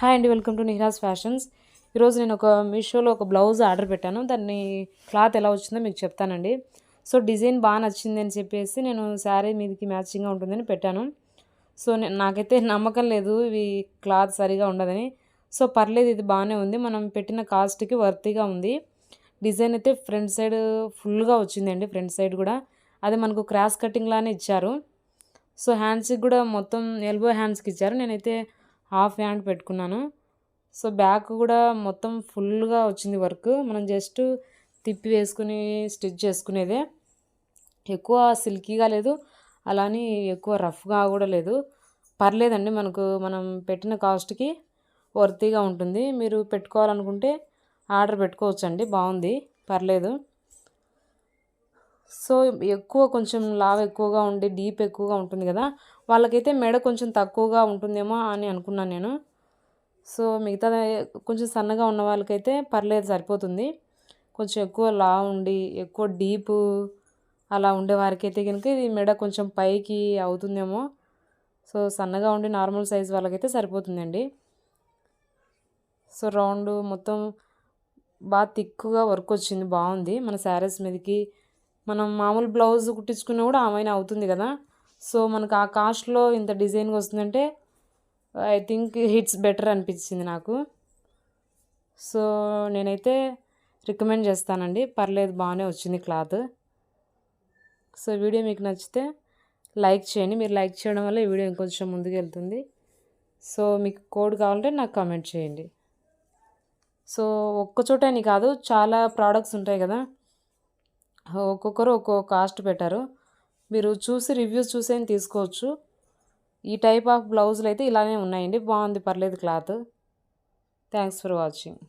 Hi అండి, welcome to Nihas fashions. ఈరోజు నేను మీషోలో ఒక బ్లౌజ్ ఆర్డర్ పెట్టాను. దాన్ని క్లాత్ ఎలా వచ్చిందో మీకు చెప్తానండి. సో డిజైన్ బాగా నచ్చింది అని చెప్పేసి నేను శారీ మీదకి మ్యాచింగ్గా ఉంటుందని పెట్టాను. సో నాకైతే నమ్మకం లేదు ఇవి క్లాత్ సరిగా ఉండదని. సో పర్లేదు, ఇది బాగానే ఉంది, మనం పెట్టిన కాస్ట్కి వర్తీగా ఉంది. డిజైన్ అయితే ఫ్రంట్ సైడ్ ఫుల్గా వచ్చిందండి. ఫ్రంట్ సైడ్ కూడా అది మనకు క్రాస్ కటింగ్ లానే ఇచ్చారు. సో హ్యాండ్స్కి కూడా మొత్తం ఎల్బో హ్యాండ్స్కి ఇచ్చారు. నేనైతే హాఫ్ హ్యాండ్ పెట్టుకున్నాను. సో బ్యాక్ కూడా మొత్తం ఫుల్గా వచ్చింది వర్క్. మనం జస్ట్ తిప్పి వేసుకుని స్టిచ్ చేసుకునేదే. ఎక్కువ సిల్కీగా లేదు, అలానే ఎక్కువ రఫ్గా కూడా లేదు. పర్లేదండి, మనం పెట్టిన కాస్ట్కి వర్తీగా ఉంటుంది. మీరు పెట్టుకోవాలనుకుంటే ఆర్డర్ పెట్టుకోవచ్చండి, బాగుంది, పర్లేదు. సో కొంచెం లావ్ ఎక్కువగా ఉండి డీప్ ఎక్కువగా ఉంటుంది కదా, వాళ్ళకైతే మెడ కొంచెం తక్కువగా ఉంటుందేమో అని అనుకున్నాను నేను. సో మిగతా కొంచెం సన్నగా ఉన్న వాళ్ళకైతే పర్లేదు, సరిపోతుంది. కొంచెం ఎక్కువ లావ్ ఉండి ఎక్కువ డీప్ అలా ఉండే వారికి అయితే కనుక ఇది మెడ కొంచెం పైకి అవుతుందేమో. సో సన్నగా ఉండి నార్మల్ సైజ్ వాళ్ళకైతే సరిపోతుందండి. సో రౌండ్ మొత్తం బాగా థిక్గా వర్క్ వచ్చింది, బాగుంది. మన శారీస్ మీదకి మనం మామూలు బ్లౌజ్ కుట్టించుకున్నా కూడా ఆమె అవుతుంది కదా. సో మనకు ఆ కాస్ట్లో ఇంత డిజైన్గా వస్తుందంటే ఐ థింక్ హిట్స్ బెటర్ అనిపించింది నాకు. సో నేనైతే రికమెండ్ చేస్తానండి, పర్లేదు, బాగానే వచ్చింది క్లాత్. సో వీడియో మీకు నచ్చితే లైక్ చేయండి. మీరు లైక్ చేయడం వల్ల ఈ వీడియో ఇంకొంచెం ముందుకు వెళ్తుంది. సో మీకు కోడ్ కావాలంటే నాకు కామెంట్ చేయండి. సో ఒక్కచోట అని కాదు, చాలా ప్రోడక్ట్స్ ఉంటాయి కదా, ఒక్కొక్కరు ఒక్కో కాస్ట్ పెట్టారు. మీరు చూసి రివ్యూస్ చూసేని తీసుకోవచ్చు. ఈ టైప్ ఆఫ్ బ్లౌజులు అయితే ఇలానే ఉన్నాయండి, బాగుంది, పర్లేదు క్లాత్. Thanks for watching.